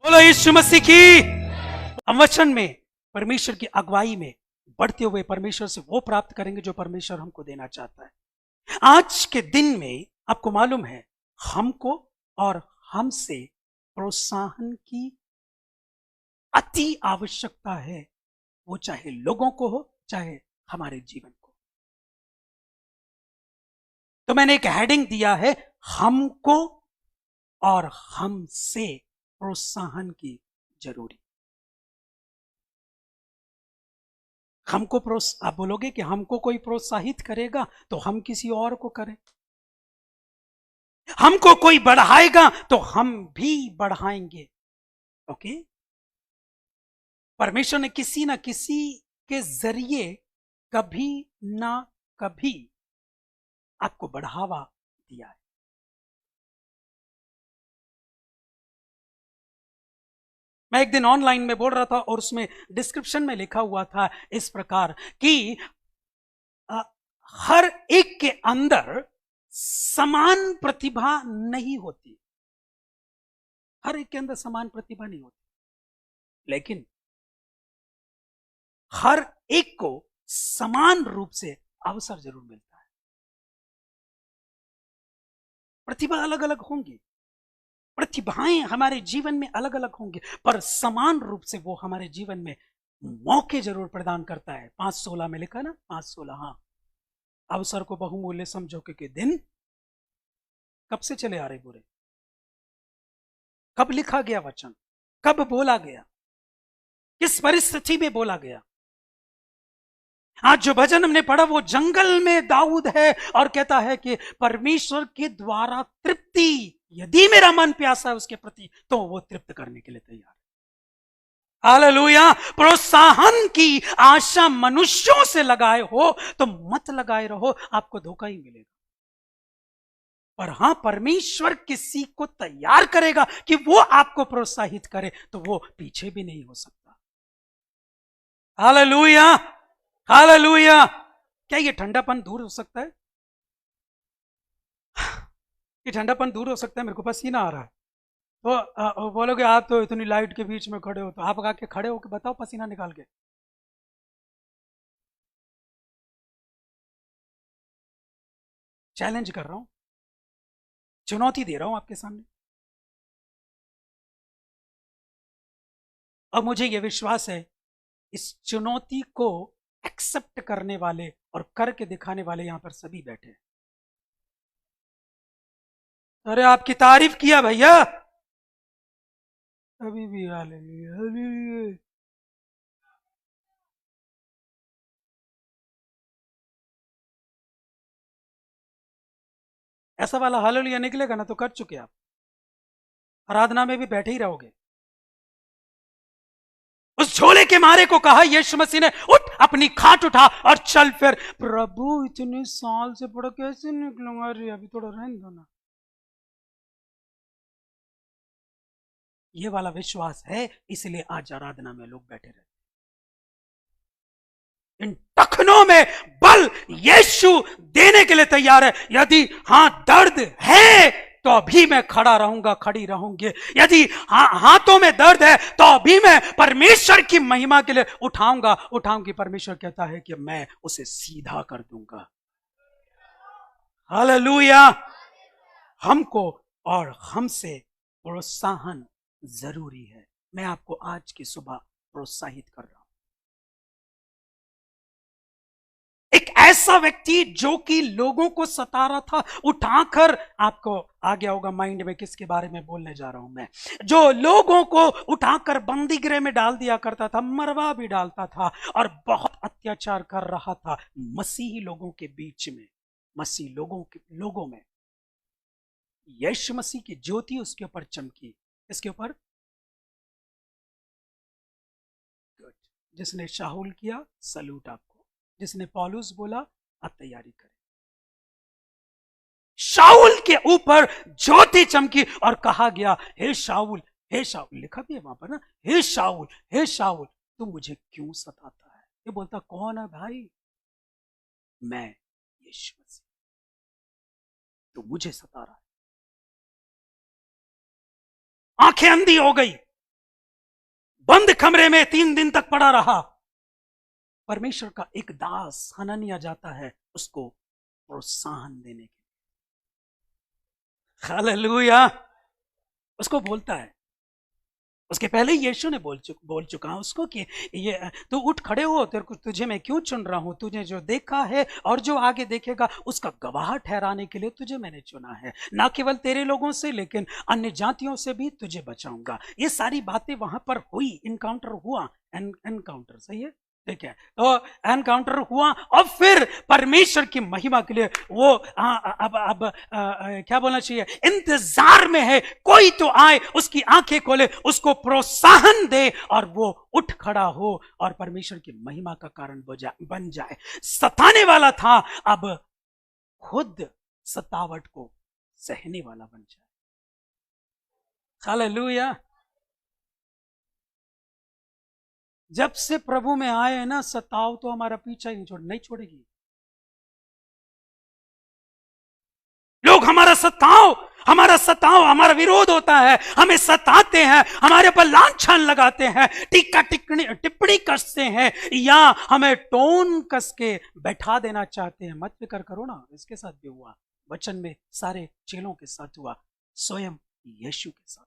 बोलो यीशु मसीह की। हम वचन में परमेश्वर की अगुवाई में बढ़ते हुए परमेश्वर से वो प्राप्त करेंगे जो परमेश्वर हमको देना चाहता है। आज के दिन में आपको मालूम है हमको और हमसे प्रोत्साहन की अति आवश्यकता है, वो चाहे लोगों को हो चाहे हमारे जीवन को। तो मैंने एक हेडिंग दिया है, हमको और हमसे प्रोत्साहन की जरूरी। हमको आप बोलोगे कि हमको कोई प्रोत्साहित करेगा तो हम किसी और को करें, हमको कोई बढ़ाएगा तो हम भी बढ़ाएंगे। ओके, परमेश्वर ने किसी ना किसी के जरिए कभी ना कभी आपको बढ़ावा दिया है। मैं एक दिन ऑनलाइन में बोल रहा था और उसमें डिस्क्रिप्शन में लिखा हुआ था इस प्रकार कि हर एक के अंदर समान प्रतिभा नहीं होती, हर एक के अंदर समान प्रतिभा नहीं होती, लेकिन हर एक को समान रूप से अवसर जरूर मिलता है। प्रतिभा अलग अलग होंगी, प्रतिभाएं हमारे जीवन में अलग अलग होंगी, पर समान रूप से वो हमारे जीवन में मौके जरूर प्रदान करता है। 5:16 में लिखा ना, 5:16, हाँ, अवसर को बहुमूल्य समझो के दिन कब से चले आ रहे बुरे, कब लिखा गया वचन, कब बोला गया, किस परिस्थिति में बोला गया। आज जो भजन हमने पढ़ा वो जंगल में दाऊद है और कहता है कि परमेश्वर के द्वारा तृप्ति, यदि मेरा मन प्यासा है उसके प्रति तो वो तृप्त करने के लिए तैयार है। हालेलुया। प्रोत्साहन की आशा मनुष्यों से लगाए हो तो मत लगाए रहो, आपको धोखा ही मिलेगा। पर हां, परमेश्वर किसी को तैयार करेगा कि वो आपको प्रोत्साहित करे तो वो पीछे भी नहीं हो सकता। Hallelujah, hallelujah. क्या ये ठंडापन दूर हो सकता है? ये ठंडापन दूर हो सकता है? मेरे को पसीना आ रहा है। तो बोलोगे आप तो इतनी लाइट के बीच में खड़े हो, तो आप आके खड़े होके बताओ पसीना निकाल के। चैलेंज कर रहा हूं, चुनौती दे रहा हूं आपके सामने। अब मुझे यह विश्वास है इस चुनौती को एक्सेप्ट करने वाले और करके दिखाने वाले यहां पर सभी बैठे हैं। अरे आपकी तारीफ किया भैया, अभी भी हालेलुया। ऐसा वाला हालेलुया निकलेगा ना तो कर चुके आप, आराधना में भी बैठे ही रहोगे। उस झोले के मारे को कहा यीशु मसीह ने, उठ अपनी खाट उठा और चल फिर। प्रभु इतने साल से पढ़ा कैसे निकलूंगा, अरे अभी थोड़ा रहने दो ना। ये वाला विश्वास है, इसलिए आज आराधना में लोग बैठे रहते। इन टखनों में बल यीशु देने के लिए तैयार है। यदि हां दर्द है तो अभी मैं खड़ा रहूंगा, खड़ी रहूंगी। यदि हाथों में दर्द है तो अभी मैं परमेश्वर की महिमा के लिए उठाऊंगी। परमेश्वर कहता है कि मैं उसे सीधा कर दूंगा। हालेलुया। हमको और हमसे प्रोत्साहन जरूरी है। मैं आपको आज की सुबह प्रोत्साहित कर रहा हूं। एक ऐसा व्यक्ति जो कि लोगों को सता रहा था, उठाकर, आपको आ गया होगा माइंड में किसके बारे में बोलने जा रहा हूं मैं, जो लोगों को उठाकर बंदी गृह में डाल दिया करता था, मरवा भी डालता था और बहुत अत्याचार कर रहा था मसीही लोगों के बीच में, मसीह लोगों में यीशु मसीह की ज्योति उसके ऊपर चमकी। इसके ऊपर जिसने शाहुल किया सलूट आपको, जिसने पौलुस बोला आप तैयारी करें। शाऊल के ऊपर ज्योति चमकी और कहा गया, हे शाऊल, हे शाऊल, लिखा भी है वहां पर ना, हे शाऊल, हे शाऊल, तू मुझे क्यों सताता है? ये बोलता कौन है भाई? मैं यीशु मसीह, तू मुझे सता रहा है। आंखें अंधी हो गई, बंद कमरे में 3 दिन तक पड़ा रहा। परमेश्वर का एक दास हनन्याह जाता है उसको प्रोत्साहन देने के लिए। हालेलुया। उसको बोलता है, उसके पहले यीशु ने बोल चुका उसको कि ये तू उठ खड़े हो, तेरे को तुझे मैं क्यों चुन रहा हूं, तुझे जो देखा है और जो आगे देखेगा उसका गवाह ठहराने के लिए तुझे मैंने चुना है, ना केवल तेरे लोगों से लेकिन अन्य जातियों से भी तुझे बचाऊंगा। ये सारी बातें वहां पर हुई, इनकाउंटर हुआ, एनकाउंटर सही है, ठीक है। तो एनकाउंटर हुआ और फिर परमेश्वर की महिमा के लिए वो अब क्या बोलना चाहिए, इंतजार में है कोई तो आए, उसकी आंखें खोले, उसको प्रोत्साहन दे और वो उठ खड़ा हो और परमेश्वर की महिमा का कारण बन जाए। सताने वाला था, अब खुद सतावट को सहने वाला बन जाए। हालेलुया। जब से प्रभु में आए हैं ना, सताव तो हमारा पीछा ही नहीं छोड़ेगी। लोग हमारा सताव हमारा विरोध होता है, हमें सताते हैं, हमारे पर लांछन लगाते हैं, टीका टिप्पणी कसते हैं, या हमें टोन कस के बैठा देना चाहते हैं। मत फिक्र करो ना, इसके साथ भी हुआ, वचन में सारे चेलों के साथ हुआ, स्वयं यीशु के साथ।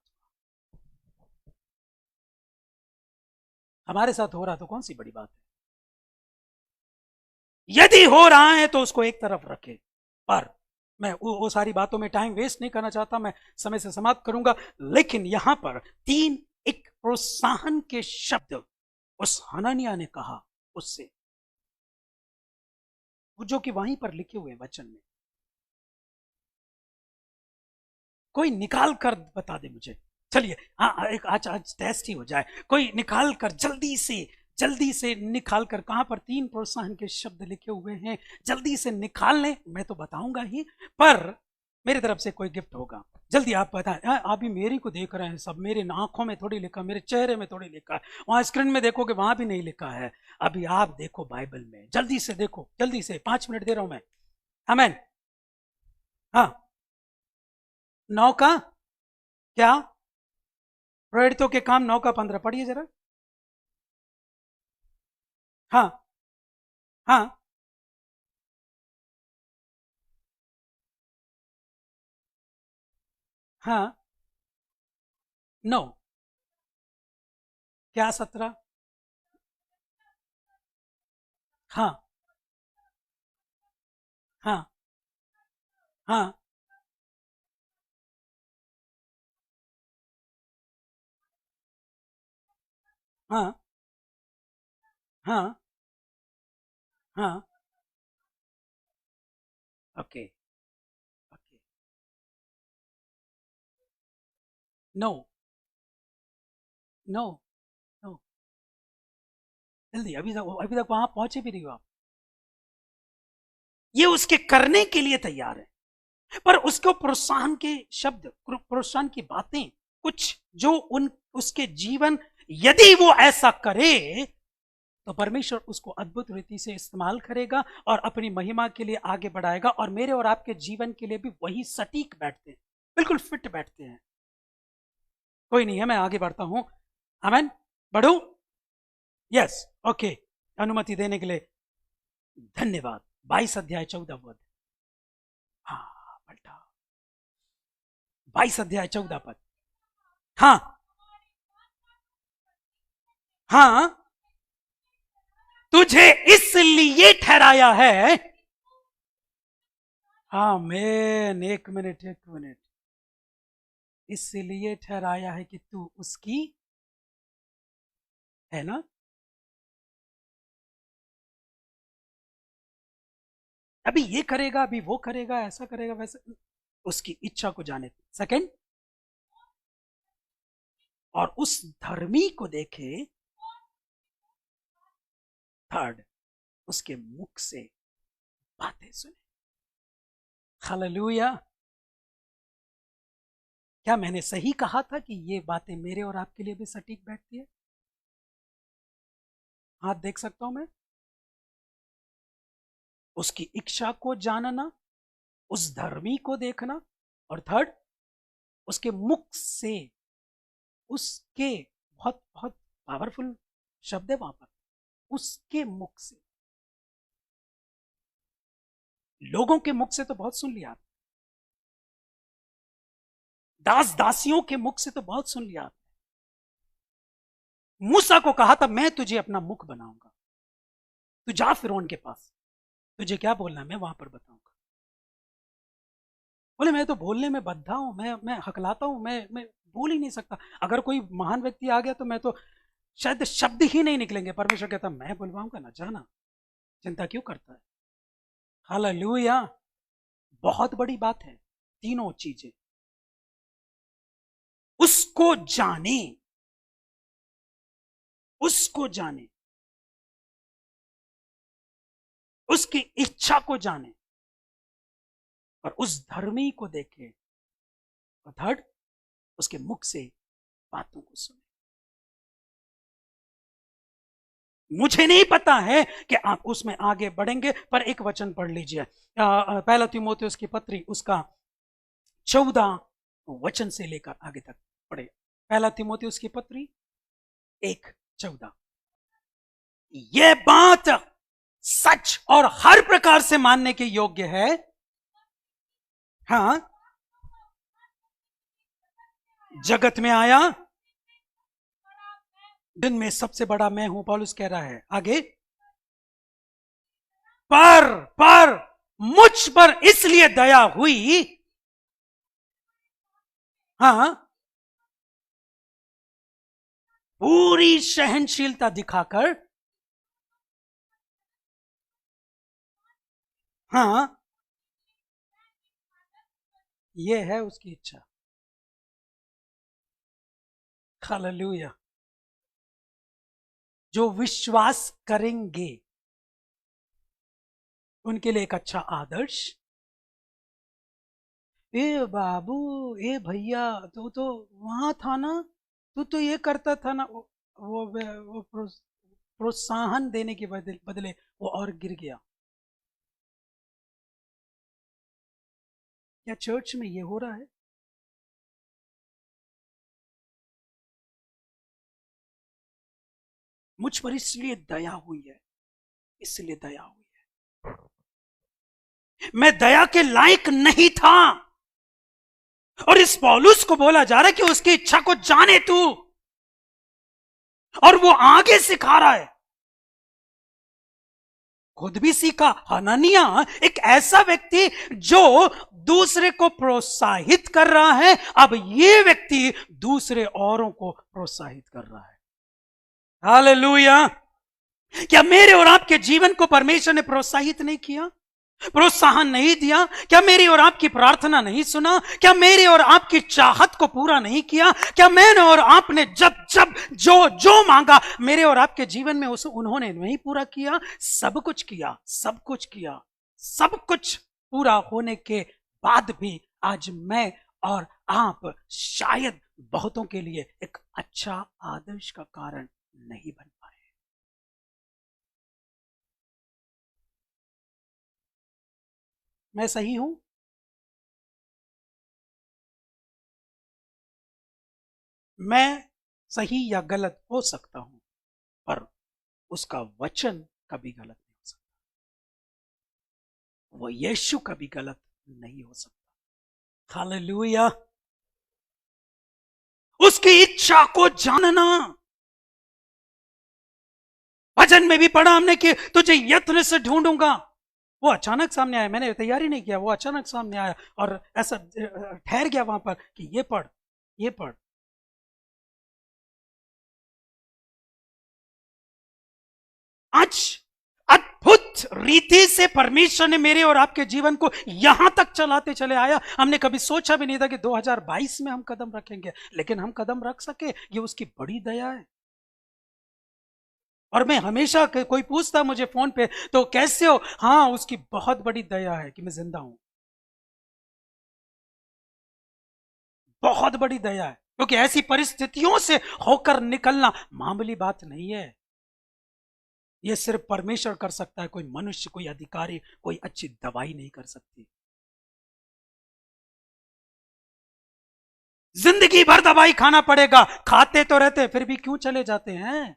हमारे साथ हो रहा तो कौन सी बड़ी बात है। यदि हो रहा है तो उसको एक तरफ रखे। पर मैं वो सारी बातों में टाइम वेस्ट नहीं करना चाहता, मैं समय से समाप्त करूंगा। लेकिन यहां पर 3 एक प्रोत्साहन के शब्द उस हनन्याह ने कहा उससे, जो कि वहीं पर लिखे हुए वचन में। कोई निकाल कर बता दे मुझे, चलिए हाँ एक आज टेस्ट ही हो जाए। कोई निकाल कर जल्दी से निकाल कर, कहां पर 3 प्रोत्साहन के शब्द लिखे हुए हैं, जल्दी से निकाल लें। मैं तो बताऊंगा ही, पर मेरी तरफ से कोई गिफ्ट होगा। जल्दी आप बताएं। आप भी मेरी को देख रहे हैं सब, मेरे आंखों में थोड़ी लिखा, मेरे चेहरे में थोड़ी लिखा है, वहां स्क्रीन में देखोगे वहां भी नहीं लिखा है। अभी आप देखो बाइबल में, जल्दी से देखो, जल्दी से, 5 मिनट दे रहा हूं मैं। आमेन। हाँ, 9 का क्या, प्रेरितों के काम 9 का 15 पढ़िए जरा। हाँ हाँ हाँ। 9 क्या, 17? हाँ हाँ हाँ हाँ हाँ हाँ। Okay okay. 9 9 9, जल्दी, अभी तक वहां पहुंचे भी नहीं हो आप। ये उसके करने के लिए तैयार है, पर उसको प्रोत्साहन के शब्द, प्रोत्साहन की बातें, कुछ जो उसके जीवन, यदि वो ऐसा करे तो परमेश्वर उसको अद्भुत रीति से इस्तेमाल करेगा और अपनी महिमा के लिए आगे बढ़ाएगा। और मेरे और आपके जीवन के लिए भी वही सटीक बैठते हैं, बिल्कुल फिट बैठते हैं। कोई नहीं है, मैं आगे बढ़ता हूं। आमेन। बढ़ू? Yes, okay. अनुमति देने के लिए धन्यवाद। 22 अध्याय 14 पद। हाँ पलटा, 22 अध्याय 14 पद। हाँ हाँ, तुझे इसलिए ठहराया है। हाँ मैन, एक मिनट, इसलिए ठहराया है कि तू उसकी, है ना, अभी ये करेगा, अभी वो करेगा, ऐसा करेगा, वैसा, उसकी इच्छा को जाने। सेकंड, और उस धर्मी को देखे। थर्ड, उसके मुख से बातें सुने। हालेलुया। क्या मैंने सही कहा था कि ये बातें मेरे और आपके लिए भी सटीक बैठती है? हाथ देख सकता हूं मैं? उसकी इच्छा को जानना, उस धर्मी को देखना, और थर्ड, उसके मुख से उसके बहुत बहुत पावरफुल शब्द है वहां पर, उसके मुख से। लोगों के मुख से तो बहुत सुन लिया, दास दासियों के मुख से तो बहुत सुन लिया। मूसा को कहा था मैं तुझे अपना मुख बनाऊंगा, तू जा फिरौन के पास, तुझे क्या बोलना है मैं वहां पर बताऊंगा। बोले मैं तो बोलने में बद्धा हूं, मैं हकलाता हूं, मैं बोल ही नहीं सकता। अगर कोई महान व्यक्ति आ गया तो मैं तो शायद शब्द ही नहीं निकलेंगे। परमेश्वर कहता मैं बुलवाऊंगा ना, जाना, चिंता क्यों करता है। हालेलुया। बहुत बड़ी बात है। तीनों चीजें उसको जाने, उसको जाने, उसकी इच्छा को जाने और उस धर्मी को देखे और थर्ड उसके मुख से बातों को सुने। मुझे नहीं पता है कि आप उसमें आगे बढ़ेंगे, पर एक वचन पढ़ लीजिए, पहला तीमुथियुस की पत्री उसका 14 वचन से लेकर आगे तक पढ़े। पहला तीमुथियुस की पत्री 1:14। यह बात सच और हर प्रकार से मानने के योग्य है। हाँ, जगत में आया, दिन में सबसे बड़ा मैं हूं, पौलुस कह रहा है। आगे, पर मुझ पर इसलिए दया हुई, हाँ, पूरी सहनशीलता दिखाकर, हाँ, ये है उसकी इच्छा। हालेलुया। जो विश्वास करेंगे उनके लिए एक अच्छा आदर्श। ए बाबू, ए भैया, तो वहां था ना, तू तो ये करता था ना, वो प्रोत्साहन देने के बदले वो और गिर गया। क्या चर्च में ये हो रहा है? मुझ पर इसलिए दया हुई है, इसलिए दया हुई है। मैं दया के लायक नहीं था, और इस पौलुस को बोला जा रहा है कि उसकी इच्छा को जाने तू, और वो आगे सिखा रहा है। खुद भी सीखा। हननिया एक ऐसा व्यक्ति जो दूसरे को प्रोत्साहित कर रहा है, अब ये व्यक्ति दूसरे औरों को प्रोत्साहित कर रहा है। हालेलुया। क्या मेरे और आपके जीवन को परमेश्वर ने प्रोत्साहित नहीं किया, प्रोत्साहन नहीं दिया? क्या मेरी और आपकी प्रार्थना नहीं सुना? क्या मेरी और आपकी चाहत को पूरा नहीं किया? क्या मैंने और आपने जब जब जो जो मांगा मेरे और आपके जीवन में उसे उन्होंने नहीं पूरा किया? सब कुछ किया, सब कुछ किया। सब कुछ पूरा होने के बाद भी आज मैं और आप शायद बहुतों के लिए एक अच्छा आदर्श का कारण नहीं बन पाए। मैं सही हूं? मैं सही या गलत हो सकता हूं, पर उसका वचन कभी गलत नहीं हो सकता। वो यीशु कभी गलत नहीं हो सकता। हालेलुया। उसकी इच्छा को जानना। भजन में भी पढ़ा हमने कि तुझे यत्न से ढूंढूंगा। वो अचानक सामने आया, मैंने तैयारी नहीं किया, वो अचानक सामने आया और ऐसा ठहर गया वहां पर कि ये पढ़, ये पढ़। आज अद्भुत रीति से परमेश्वर ने मेरे और आपके जीवन को यहां तक चलाते चले आया। हमने कभी सोचा भी नहीं था कि 2022 में हम कदम रखेंगे, लेकिन हम कदम रख सके, ये उसकी बड़ी दया है। और मैं हमेशा, कोई पूछता मुझे फोन पे तो कैसे हो, हाँ, उसकी बहुत बड़ी दया है कि मैं जिंदा हूं। बहुत बड़ी दया है, क्योंकि ऐसी परिस्थितियों से होकर निकलना मामूली बात नहीं है। यह सिर्फ परमेश्वर कर सकता है, कोई मनुष्य, कोई अधिकारी, कोई अच्छी दवाई नहीं कर सकती। जिंदगी भर दवाई खाना पड़ेगा, खाते तो रहते फिर भी क्यों चले जाते हैं?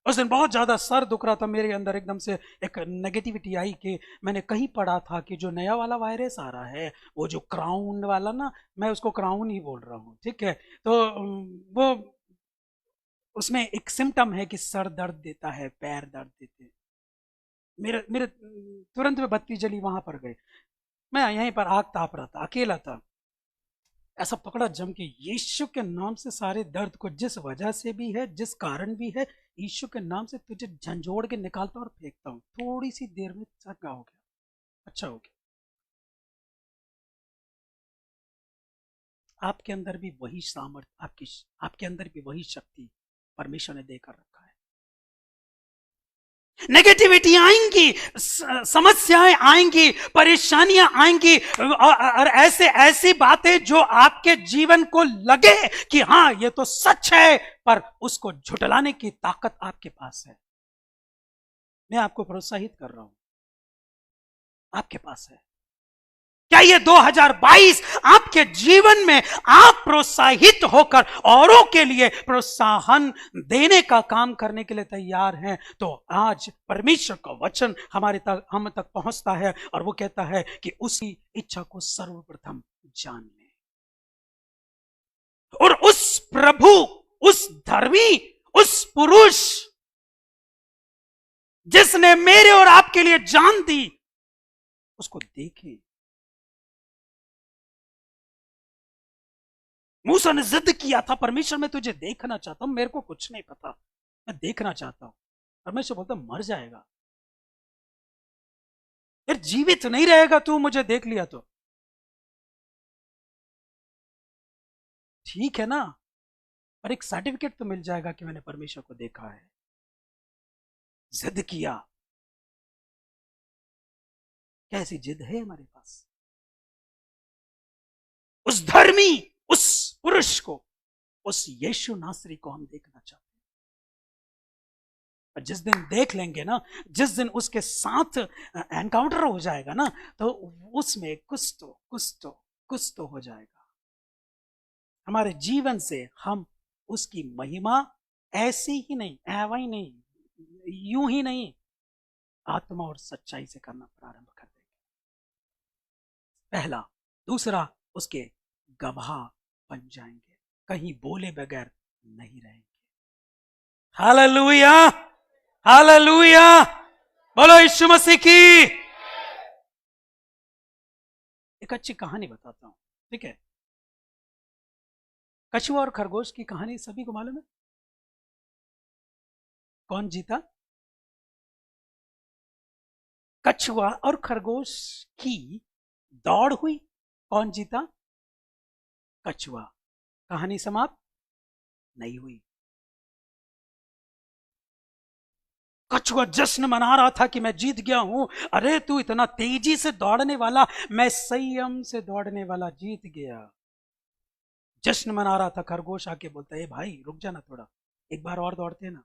उस दिन बहुत ज्यादा सर दुख रहा था मेरे अंदर, एकदम से एक नेगेटिविटी आई कि मैंने कहीं पढ़ा था कि जो नया वाला वायरस आ रहा है, वो जो क्राउन वाला ना, मैं उसको क्राउन ही बोल रहा हूँ, ठीक है, तो वो उसमें एक सिम्टम है कि सर दर्द देता है, पैर दर्द देते हैं। मेरे मेरे तुरंत में बत्ती जली, वहां पर गए। मैं यहीं पर आग ताप रहा था, अकेला था, ऐसा पकड़ा जम के, यीशु के नाम से सारे दर्द को, जिस वजह से भी है, जिस कारण भी है, यीशु के नाम से तुझे झंझोड़ के निकालता हूं और फेंकता हूं। थोड़ी सी देर में चंगा हो गया, अच्छा हो गया। आपके अंदर भी वही सामर्थ्य, आपके अंदर भी वही शक्ति परमेश्वर ने देकर रखा है। नेगेटिविटी आएंगी, समस्याएं आएंगी, परेशानियां आएंगी, और ऐसे ऐसी बातें जो आपके जीवन को लगे कि हां ये तो सच है, पर उसको झुटलाने की ताकत आपके पास है। मैं आपको प्रोत्साहित कर रहा हूं, आपके पास है। क्या ये 2022 आपके जीवन में आप प्रोत्साहित होकर औरों के लिए प्रोत्साहन देने का काम करने के लिए तैयार हैं? तो आज परमेश्वर का वचन हम तक पहुंचता है और वो कहता है कि उसी इच्छा को सर्वप्रथम जान लें, और उस प्रभु, उस धर्मी, उस पुरुष जिसने मेरे और आपके लिए जान दी, उसको देखें। मूसा ने जिद किया था, परमेश्वर मैं तुझे देखना चाहता हूं, मेरे को कुछ नहीं पता, मैं देखना चाहता हूं। परमेश्वर बोलता मर जाएगा यार, जीवित नहीं रहेगा तू मुझे देख लिया तो। ठीक है ना, पर एक सर्टिफिकेट तो मिल जाएगा कि मैंने परमेश्वर को देखा है। जिद किया, कैसी जिद है हमारे पास? उस धर्मी, उस पुरुष को, उस यीशु नासरी को हम देखना चाहते हैं। जिस दिन देख लेंगे ना, जिस दिन उसके साथ एनकाउंटर हो जाएगा ना, तो उसमें कुछ तो हो जाएगा। हमारे जीवन से हम उसकी महिमा ऐसी ही नहीं, ऐवा ही नहीं, यूं ही नहीं, आत्मा और सच्चाई से करना प्रारंभ कर देंगे। पहला। दूसरा, उसके गवाह बन जाएंगे, कहीं बोले बगैर नहीं रहेंगे। हालेलुया, हालेलुया, बोलो यीशु मसीह की। एक अच्छी कहानी बताता हूं, ठीक है? कछुआ और खरगोश की कहानी सभी को मालूम है। कौन जीता? कछुआ और खरगोश की दौड़ हुई, कौन जीता? कछुआ। कहानी समाप्त नहीं हुई। कछुआ जश्न मना रहा था कि मैं जीत गया हूं। अरे तू इतना तेजी से दौड़ने वाला, मैं संयम से दौड़ने वाला जीत गया। जश्न मना रहा था। खरगोश आके बोलता है, भाई रुक जाना थोड़ा, एक बार और दौड़ते हैं ना,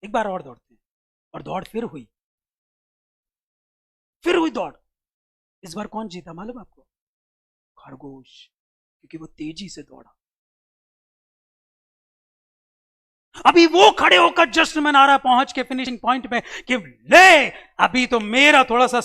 एक बार और दौड़ते हैं। और दौड़ फिर हुई, फिर हुई दौड़। इस बार कौन जीता मालूम आपको? खरगोश, क्योंकि वो तेजी से दौड़ा। अभी वो खड़े होकर जश्न मना रहा, पहुंच के फिनिशिंग पॉइंट पे कि ले, अभी तो मेरा थोड़ा सा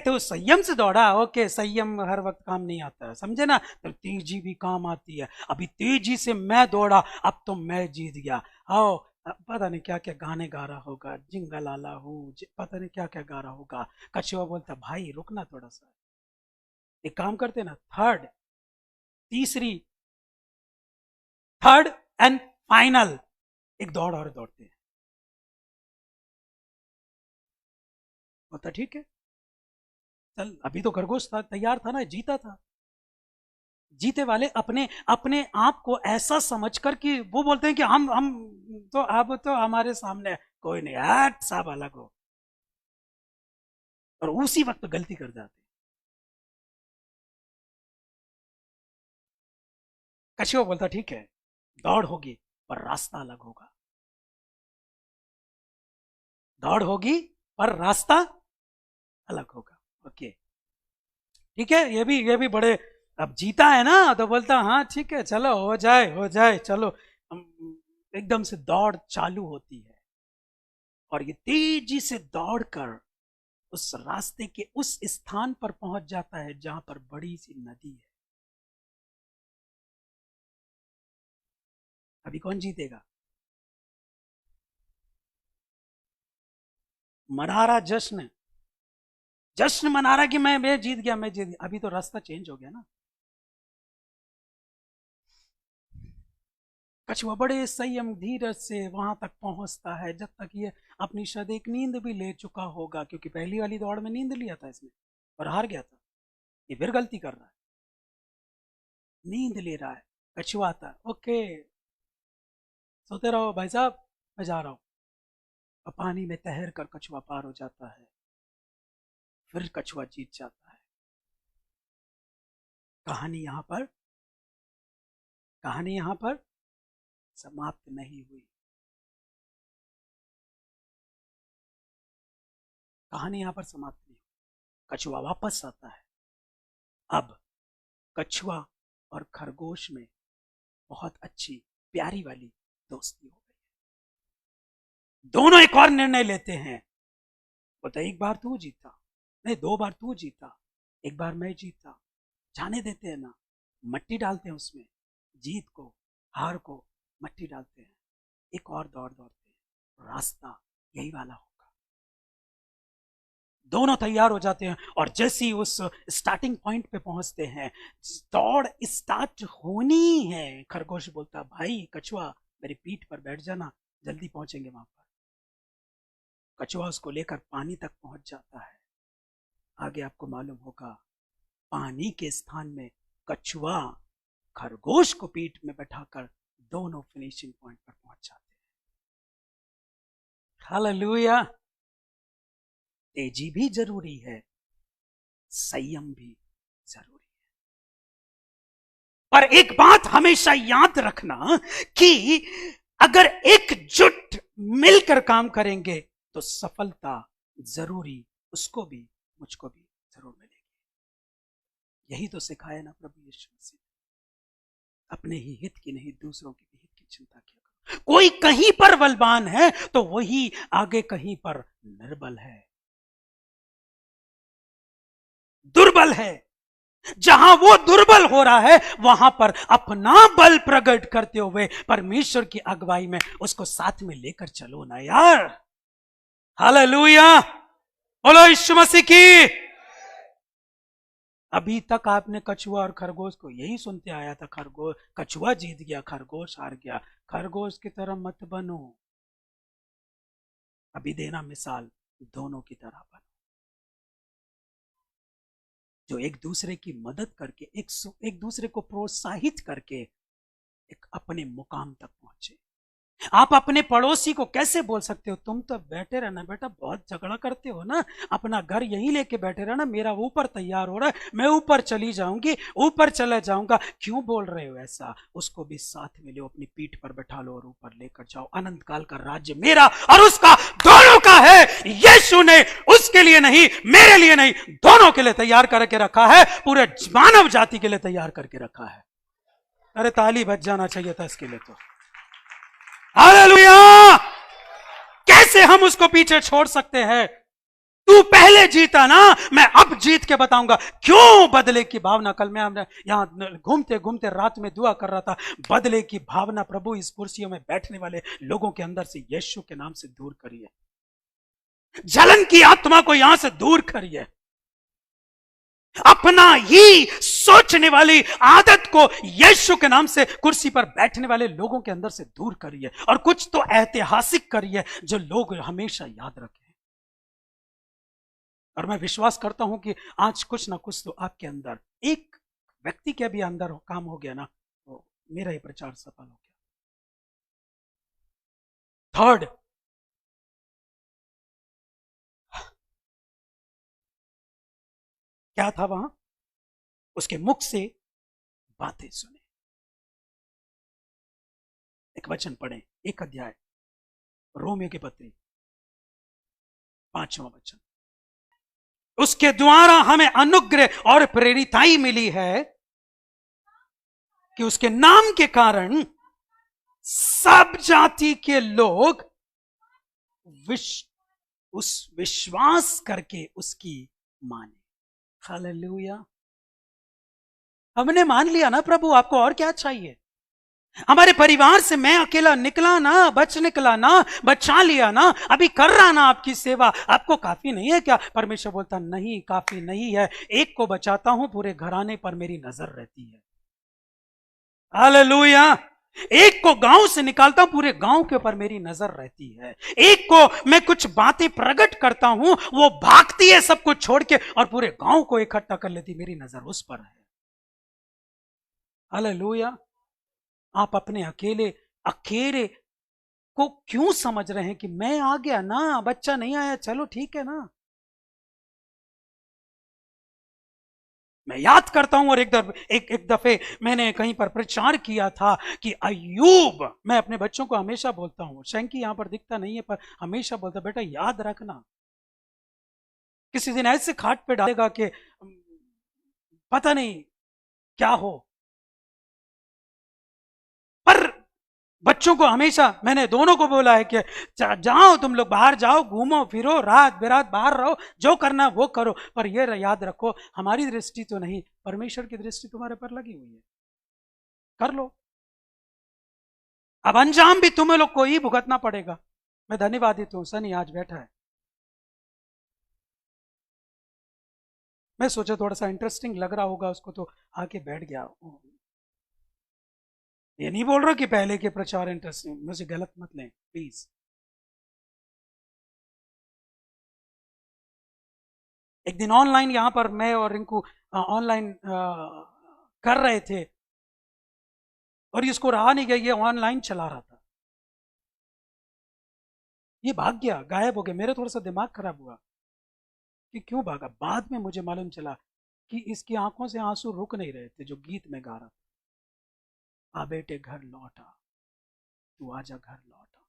तो संयम से दौड़ा। ओके, संयम हर वक्त काम नहीं आता है, समझे ना? तो तेजी भी काम आती है। अभी तेजी से मैं दौड़ा, अब तो मैं जीत गया। आओ, पता नहीं क्या क्या गाने गा रहा होगा, जिंगलाला हूँ, पता नहीं क्या क्या गा रहा होगा। कछुआ बोलता, भाई रुकना थोड़ा सा, एक काम करते ना, थर्ड एंड फाइनल एक दौड़ और दौड़ते हैं। बोलता ठीक है चल। अभी तो खरगोश था, तैयार था ना, जीता था। जीते वाले अपने अपने आप को ऐसा समझकर कि वो बोलते हैं कि हम तो अब तो हमारे सामने कोई नहीं, हट सब अलग हो, और उसी वक्त गलती कर जाते। कछुआ बोलता ठीक है, दौड़ होगी पर रास्ता अलग होगा, दौड़ होगी पर रास्ता अलग होगा। ओके, ठीक है, ये भी बड़े, अब जीता है ना तो बोलता हाँ ठीक है चलो हो जाए चलो। एकदम से दौड़ चालू होती है और ये तेजी से दौड़कर उस रास्ते के उस स्थान पर पहुंच जाता है जहां पर बड़ी सी नदी है। अभी कौन जीतेगा? मना रहा जश्न, जश्न मना रहा कि मैं जीत गया, मैं जीत गया। अभी तो रास्ता चेंज हो गया ना। कछुआ बड़े संयम धीरज से वहां तक पहुंचता है जब तक ये अपनी शायद एक नींद भी ले चुका होगा, क्योंकि पहली वाली दौड़ में नींद लिया था इसने और हार गया था। ये फिर गलती कर रहा है, नींद ले रहा है। कछुआ आता है, ओके सोते रहो भाई साहब, मैं जा रहा हूं। और पानी में तैर कर कछुआ पार हो जाता है, फिर कछुआ जीत जाता है। कहानी यहां पर, कहानी यहां पर समाप्त नहीं हुई। कहानी यहां पर समाप्त नहीं हुई। कछुआ वापस आता है। अब कछुआ और खरगोश में बहुत अच्छी प्यारी वाली दोस्ती हो गई है। दोनों एक और निर्णय लेते हैं, बोलता एक बार तू जीता, नहीं 2 बार तू जीता, एक बार मैं जीता, जाने देते हैं ना, मट्टी डालते हैं उसमें, जीत को हार को मट्टी डालते हैं, एक और दौड़ दौड़ते हैं, रास्ता यही वाला होगा। दोनों तैयार हो जाते हैं और जैसे ही उस स्टार्टिंग पॉइंट पे पहुंचते हैं, दौड़ स्टार्ट होनी है, खरगोश बोलता भाई कछुआ मेरी पीठ पर बैठ जाना, जल्दी पहुंचेंगे वहां पर। कछुआ उसको लेकर पानी तक पहुंच जाता है। आगे आपको मालूम होगा, पानी के स्थान में कछुआ खरगोश को पीठ में बैठाकर दोनों फिनिशिंग पॉइंट पर पहुंच जाते हैं। हालेलुया। तेजी भी जरूरी है, संयम भी जरूरी है। पर एक बात हमेशा याद रखना कि अगर एकजुट मिलकर काम करेंगे तो सफलता जरूरी उसको भी मुझको भी जरूर मिलेगी। यही तो सिखाया ना प्रभु यीशु मसीह, अपने ही हित की नहीं दूसरों के भी हित की चिंता किया करो। कोई कहीं पर बलवान है तो वही आगे कहीं पर निर्बल है, दुर्बल है। जहां वो दुर्बल हो रहा है वहां पर अपना बल प्रकट करते हुए परमेश्वर की अगुवाई में उसको साथ में लेकर चलो ना यार। हालेलुया, बोलो यीशु मसीह की। अभी तक आपने कछुआ और खरगोश को यही सुनते आया था, खरगोश कछुआ जीत गया, खरगोश हार गया। खरगोश की तरह मत बनो, अभी देना मिसाल, दोनों की तरह बनो, जो एक दूसरे की मदद करके एक दूसरे को प्रोत्साहित करके एक अपने मुकाम तक पहुंचे। आप अपने पड़ोसी को कैसे बोल सकते हो तुम तो बैठे रहना बेटा, बहुत झगड़ा करते हो ना, अपना घर यहीं लेके बैठे रहना, मेरा ऊपर तैयार हो रहा है, मैं ऊपर चली जाऊंगी, ऊपर चला जाऊंगा, क्यों बोल रहे हो ऐसा? उसको भी साथ में लो, अपनी पीठ पर बैठा लो और ऊपर लेकर जाओ। अनंत काल का राज्य मेरा और उसका दोनों का है। यीशु ने उसके लिए नहीं, मेरे लिए नहीं, दोनों के लिए तैयार करके रखा है, पूरे मानव जाति के लिए तैयार करके रखा है। अरे ताली बज जाना चाहिए था इसके लिए तो। हालेलुया। कैसे हम उसको पीछे छोड़ सकते हैं? तू पहले जीता ना, मैं अब जीत के बताऊंगा। क्यों बदले की भावना? कल मैं यहां घूमते घूमते रात में दुआ कर रहा था, बदले की भावना प्रभु इस कुर्सियों में बैठने वाले लोगों के अंदर से यीशु के नाम से दूर करिए। जलन की आत्मा को यहां से दूर करिए। अपना ही सोचने वाली आदत को यीशु के नाम से कुर्सी पर बैठने वाले लोगों के अंदर से दूर करिए और कुछ तो ऐतिहासिक करिए जो लोग हमेशा याद रखें। और मैं विश्वास करता हूं कि आज कुछ ना कुछ तो आपके अंदर, एक व्यक्ति के भी अंदर काम हो गया ना, तो मेरा ही प्रचार सफल हो गया। थर्ड, क्या था वहां? उसके मुख से बातें सुने। एक वचन पढ़े, एक अध्याय रोमियो के पत्री 5वां वचन। उसके द्वारा हमें अनुग्रह और प्रेरिताई मिली है कि उसके नाम के कारण सब जाति के लोग उस विश्वास करके उसकी माने। हालेलुया। हमने मान लिया ना प्रभु, आपको और क्या चाहिए? हमारे परिवार से मैं अकेला निकला ना, निकला ना, बचा लिया ना, अभी कर रहा ना आपकी सेवा, आपको काफी नहीं है क्या? परमेश्वर बोलता नहीं, काफी नहीं है। एक को बचाता हूं, पूरे घराने पर मेरी नजर रहती है। हालेलुया। एक को गांव से निकालता हूं, पूरे गांव के ऊपर मेरी नजर रहती है। एक को मैं कुछ बातें प्रकट करता हूं, वो भागती है सब कुछ छोड़ के और पूरे गांव को इकट्ठा कर लेती, मेरी नजर उस पर है। हालेलुया। आप अपने अकेले को क्यों समझ रहे हैं कि मैं आ गया ना, बच्चा नहीं आया, चलो ठीक है ना। मैं याद करता हूं, और एक दफे मैंने कहीं पर प्रचार किया था कि अय्यूब, मैं अपने बच्चों को हमेशा बोलता हूं, शंकी यहां पर दिखता नहीं है पर हमेशा बोलता, बेटा याद रखना, किसी दिन ऐसे खाट पे डालेगा कि पता नहीं क्या हो। पर बच्चों को हमेशा मैंने दोनों को बोला है कि जाओ तुम लोग, बाहर जाओ, घूमो फिरो, रात बिरात बाहर रहो, जो करना वो करो, पर यह याद रखो हमारी दृष्टि तो नहीं, परमेश्वर की दृष्टि तुम्हारे पर लगी हुई है, कर लो। अब अंजाम भी तुम्हें लोग को ही भुगतना पड़ेगा। मैं धन्यवादित हूं, सनी आज बैठा है। मैं सोचा थोड़ा सा इंटरेस्टिंग लग रहा होगा उसको, तो आके बैठ गया। ये नहीं बोल रहा कि पहले के प्रचार इंटरेस्टिंग, मुझे गलत मत लें प्लीज। एक दिन ऑनलाइन यहां पर मैं और रिंकू ऑनलाइन कर रहे थे, और इसको रहा नहीं गया, ये ऑनलाइन चला रहा था, ये भाग गया, गायब हो गया। मेरा थोड़ा सा दिमाग खराब हुआ कि क्यों भागा। बाद में मुझे मालूम चला कि इसकी आंखों से आंसू रुक नहीं रहे थे जो गीत में गा रहा था। आ बेटे घर लौटा, तू आजा घर लौटा।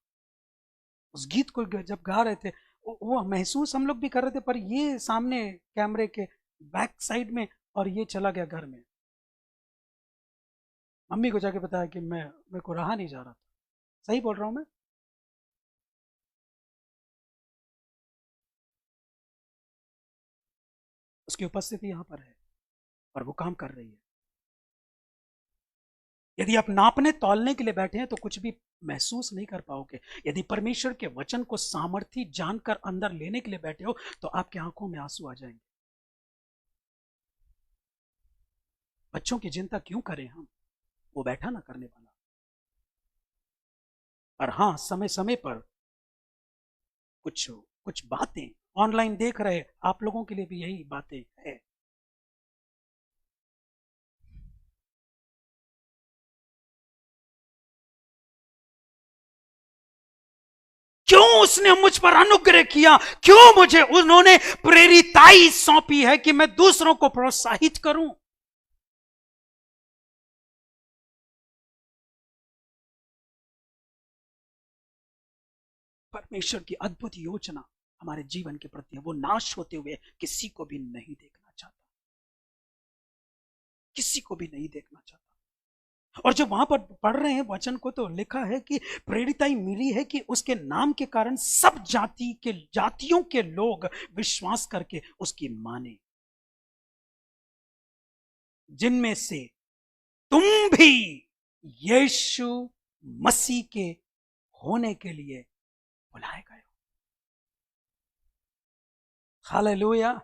उस गीत को जब गा रहे थे, वो महसूस हम लोग भी कर रहे थे, पर ये सामने कैमरे के बैक साइड में, और ये चला गया घर में। मम्मी को जाके बताया कि मेरे को रहा नहीं जा रहा था। सही बोल रहा हूं मैं? उसकी उपस्थिति यहां पर है और वो काम कर रही है। यदि आप नापने तौलने के लिए बैठे हैं तो कुछ भी महसूस नहीं कर पाओगे। यदि परमेश्वर के वचन को सामर्थी जानकर अंदर लेने के लिए बैठे हो तो आपकी आंखों में आंसू आ जाएंगे। बच्चों की चिंता क्यों करें हम, वो बैठा ना करने वाला। और हां, समय समय पर कुछ बातें ऑनलाइन देख रहे आप लोगों के लिए भी यही बातें है। क्यों उसने मुझ पर अनुग्रह किया, क्यों मुझे उन्होंने प्रेरिताई सौंपी है कि मैं दूसरों को प्रोत्साहित करूं। परमेश्वर की अद्भुत योजना हमारे जीवन के प्रति है। वो नाश होते हुए किसी को भी नहीं देखना चाहता, किसी को भी नहीं देखना चाहता। और जब वहां पर पढ़ रहे हैं वचन को, तो लिखा है कि प्रेरिताई मिली है कि उसके नाम के कारण सब जातियों के लोग विश्वास करके उसकी माने, जिनमें से तुम भी यीशु मसीह के होने के लिए बुलाए गए हो। हालेलुया।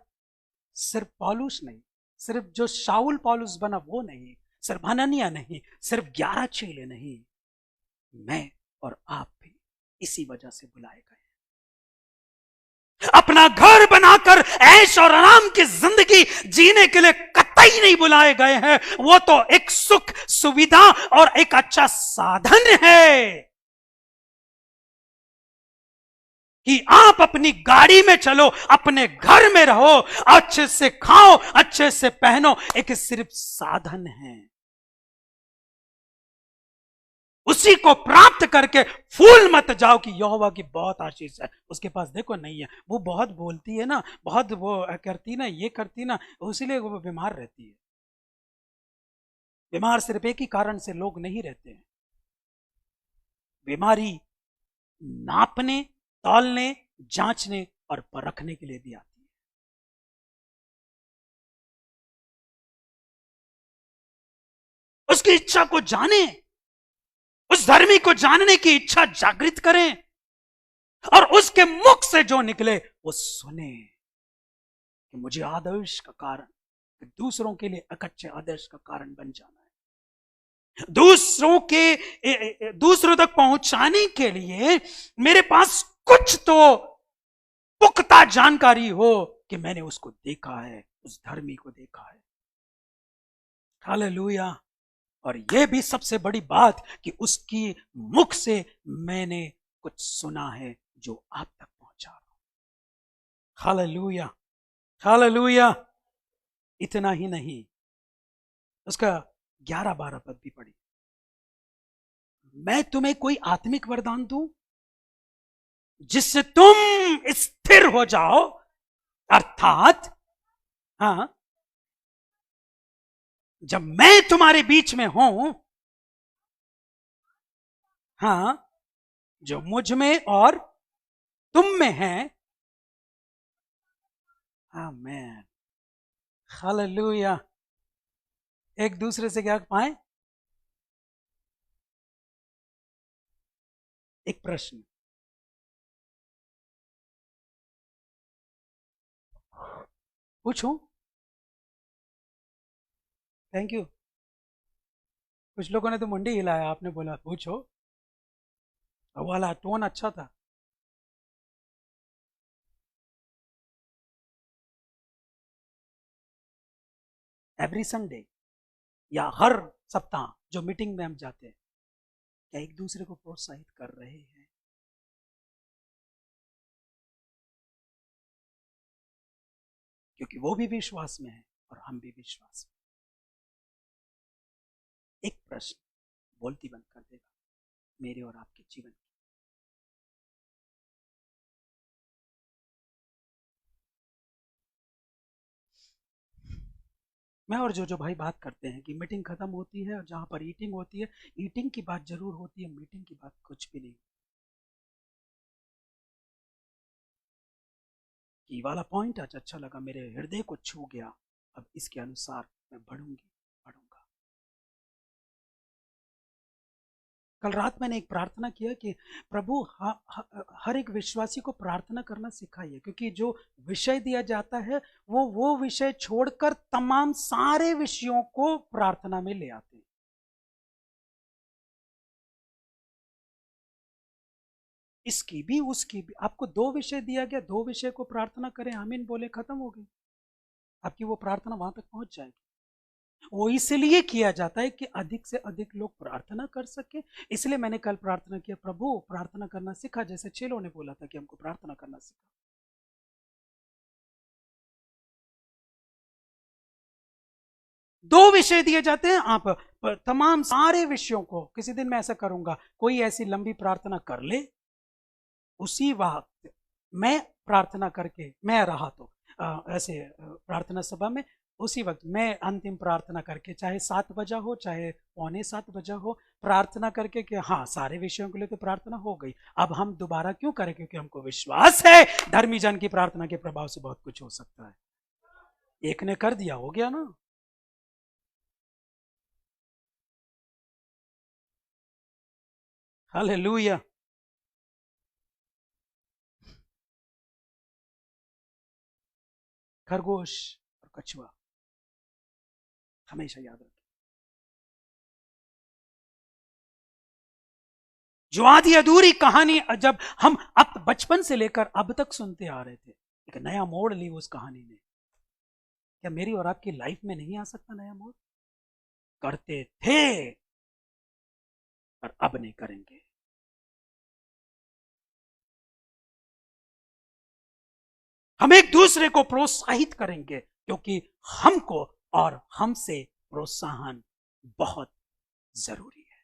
सिर्फ पौलुस नहीं, सिर्फ जो शाऊल पौलुस बना वो नहीं, सिर्फ हनन्याह नहीं, सिर्फ 11 चेले नहीं, मैं और आप भी इसी वजह से बुलाए गए। अपना घर बनाकर ऐश और आराम की जिंदगी जीने के लिए कतई नहीं बुलाए गए हैं। वो तो एक सुख सुविधा और एक अच्छा साधन है कि आप अपनी गाड़ी में चलो, अपने घर में रहो, अच्छे से खाओ, अच्छे से पहनो, एक सिर्फ साधन है। उस उसी को प्राप्त करके फूल मत जाओ कि यहोवा की बहुत आशीष है, उसके पास देखो नहीं है, वो बहुत बोलती है ना, बहुत वो करती ना, ये करती ना, इसीलिए वो बीमार रहती है। बीमार सिर्फ एक ही कारण से लोग नहीं रहते हैं, बीमारी नापने, तौलने, जांचने और परखने के लिए भी आती है। उसकी इच्छा को जाने, उस धर्मी को जानने की इच्छा जागृत करें, और उसके मुख से जो निकले वो सुने कि मुझे आदर्श का कारण, दूसरों के लिए अकच्चे आदर्श का कारण बन जाना है, दूसरों तक पहुंचाने के लिए मेरे पास कुछ तो पुख्ता जानकारी हो कि मैंने उसको देखा है, उस धर्मी को देखा है। हालेलुया। और यह भी सबसे बड़ी बात कि उसकी मुख से मैंने कुछ सुना है जो आप तक पहुंचा रहा हूं। Hallelujah, hallelujah. इतना ही नहीं, उसका 11-12 पद भी पढ़ी, मैं तुम्हें कोई आत्मिक वरदान दूं जिससे तुम स्थिर हो जाओ, अर्थात हाँ, जब मैं तुम्हारे बीच में हूं, हाँ, जो मुझ में और तुम में है, आमीन, हालेलुया। एक दूसरे से क्या पाए? एक प्रश्न, पूछूं? Thank you. कुछ लोगों ने तो मुंडी हिलाया, आपने बोला पूछो, वाला टोन अच्छा था। एवरी संडे या हर सप्ताह जो मीटिंग में हम जाते हैं, क्या एक दूसरे को प्रोत्साहित कर रहे हैं? क्योंकि वो भी विश्वास में है और हम भी विश्वास में। एक प्रश्न बोलती बंद कर देगा मेरे और आपके जीवन की। मैं और जो भाई बात करते हैं कि मीटिंग खत्म होती है और जहां पर ईटिंग होती है, ईटिंग की बात जरूर होती है, मीटिंग की बात कुछ भी नहीं। ये वाला पॉइंट आज अच्छा लगा, मेरे हृदय को छू गया, अब इसके अनुसार मैं बढ़ूंगा। कल रात मैंने एक प्रार्थना किया कि प्रभु हर एक विश्वासी को प्रार्थना करना सिखाइए, क्योंकि जो विषय दिया जाता है वो विषय छोड़कर तमाम सारे विषयों को प्रार्थना में ले आते हैं। इसकी भी उसकी भी, आपको 2 विषय दिया गया, 2 विषय को प्रार्थना करें, आमीन बोले, खत्म हो गई, आपकी वो प्रार्थना वहां तक पहुंच जाएगी। वो इसलिए किया जाता है कि अधिक से अधिक लोग प्रार्थना कर सके। इसलिए मैंने कल प्रार्थना किया, प्रभु प्रार्थना करना सिखा, जैसे चेलों ने बोला था कि हमको प्रार्थना करना सिखा। दो विषय दिए जाते हैं, आप तमाम सारे विषयों को, किसी दिन मैं ऐसा करूंगा, कोई ऐसी लंबी प्रार्थना कर ले, उसी वक्त मैं प्रार्थना करके मैं रहा तो ऐसे प्रार्थना सभा में, उसी वक्त मैं अंतिम प्रार्थना करके, चाहे 7 बजा हो चाहे 6:45 बजा हो, प्रार्थना करके कि हाँ सारे विषयों के लिए तो प्रार्थना हो गई, अब हम दोबारा क्यों करें, क्योंकि हमको विश्वास है धर्मी जन की प्रार्थना के प्रभाव से बहुत कुछ हो सकता है। एक ने कर दिया, हो गया ना। हालेलुया। खरगोश और कछुआ हमेशा याद रखें। जो आधी अधूरी कहानी जब हम अब बचपन से लेकर अब तक सुनते आ रहे थे, एक नया मोड़ ली उस कहानी ने। क्या मेरी और आपकी लाइफ में नहीं आ सकता नया मोड़? करते थे पर अब नहीं करेंगे। हम एक दूसरे को प्रोत्साहित करेंगे, क्योंकि हमको और हमसे प्रोत्साहन बहुत जरूरी है।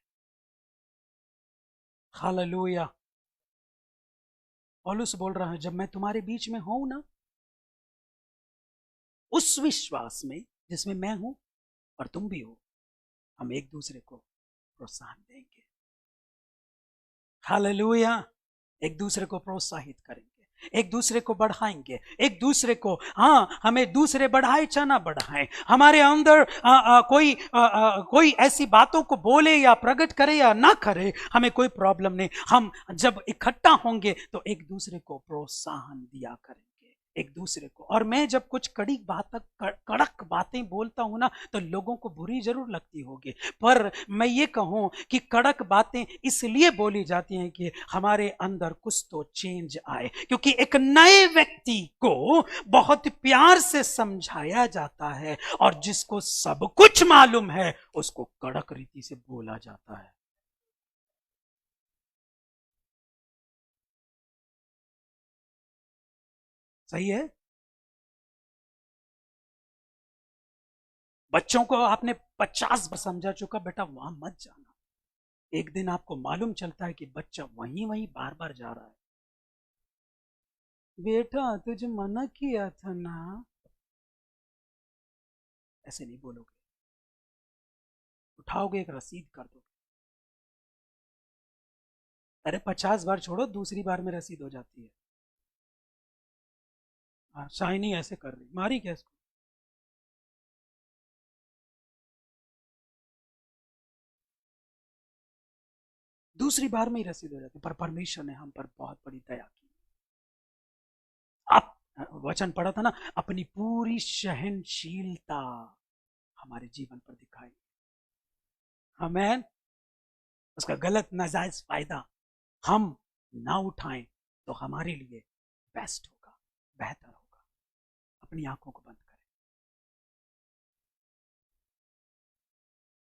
हालेलुया। पौलुस बोल रहा है, जब मैं तुम्हारे बीच में हूं ना, उस विश्वास में जिसमें मैं हूं और तुम भी हो, हम एक दूसरे को प्रोत्साहन देंगे। हालेलुया। एक दूसरे को प्रोत्साहित करेंगे, एक दूसरे को बढ़ाएंगे, एक दूसरे को, हाँ, हमें दूसरे बढ़ाए चाहे ना बढ़ाए, हमारे अंदर कोई ऐसी बातों को बोले या प्रकट करे या ना करे, हमें कोई प्रॉब्लम नहीं। हम जब इकट्ठा होंगे तो एक दूसरे को प्रोत्साहन दिया करेंगे, एक दूसरे को। और मैं जब कुछ कड़क बातें बोलता हूं ना, तो लोगों को बुरी जरूर लगती होगी, पर मैं ये कहूं कि कड़क बातें इसलिए बोली जाती हैं कि हमारे अंदर कुछ तो चेंज आए, क्योंकि एक नए व्यक्ति को बहुत प्यार से समझाया जाता है, और जिसको सब कुछ मालूम है उसको कड़क रीति से बोला जाता है। सही है। बच्चों को आपने 50 बार समझा चुका, बेटा वहां मत जाना। एक दिन आपको मालूम चलता है कि बच्चा वहीं वहीं बार बार जा रहा है। बेटा तुझे मना किया था ना, ऐसे नहीं बोलोगे, उठाओगे एक रसीद कर दोगे। अरे 50 बार छोड़ो, दूसरी बार में रसीद हो जाती है। हाँ, शाइनी ऐसे कर रही, मारी क्या इसको? दूसरी बार में ही रसीद हो जाती है। पर परमेश्वर ने हम पर बहुत बड़ी दया की। आप वचन पढ़ा था ना, अपनी पूरी सहनशीलता हमारे जीवन पर दिखाई। आमेन। उसका गलत नाजायज फायदा हम ना उठाएं तो हमारे लिए बेस्ट होगा, बेहतर होगा। अपनी आंखों को बंद